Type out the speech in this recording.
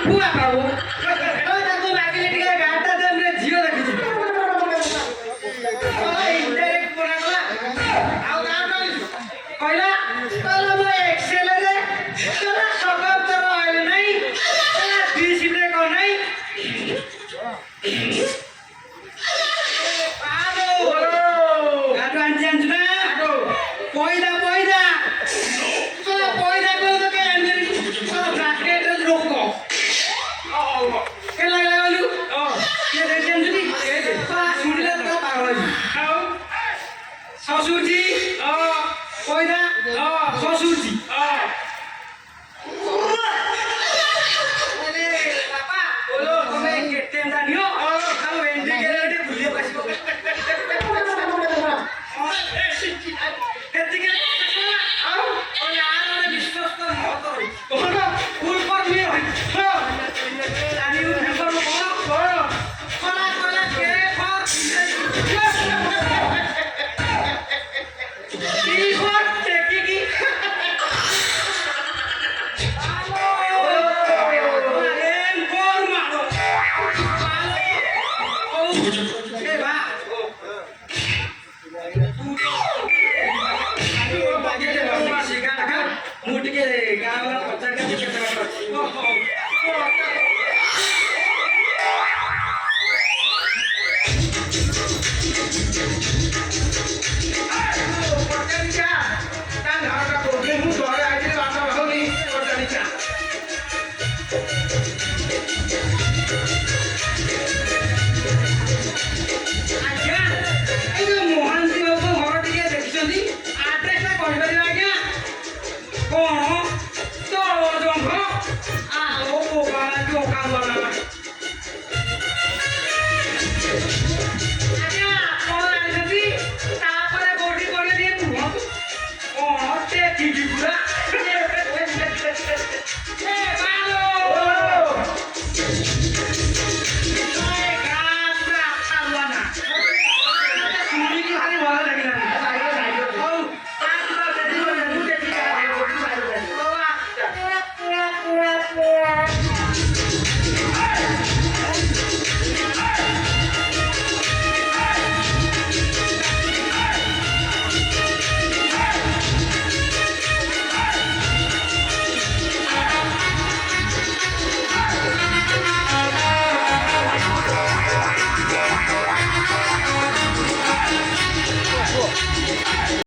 କୁଆ ପାଉ ତାକୁ ମାଗିଲେ ଟିକେ ଗାଁଟା ଦେମରେ ଝିଅ ଦେଖିଛୁ ଇଣ୍ଟରେକ୍ଟ ପଡାଗଲା ଆଉ ଗାଁ କହିଲା କହିଲା ମୋ ଏକ୍ସେଲରେ କହିଲା ସକାଳ ତର ଆଇଲେ ନାହିଁ କହିଲା ବି ସିଟ୍ରେ କ'ଣ ନାହିଁ পয়দা পয়দা চলো পয়দা করে তো কে আনবি চলো ব্র্যাকেটের লোক কে লাগা গলু কে দেখেন যদি পা শুনলে তো পাগল হই শ্বশুরজি পয়দা শ্বশুরজি আরে বাবা বলো তুমি কেটে জানিও আর এন্ডি গেলে ভুলিয়ে পাইছো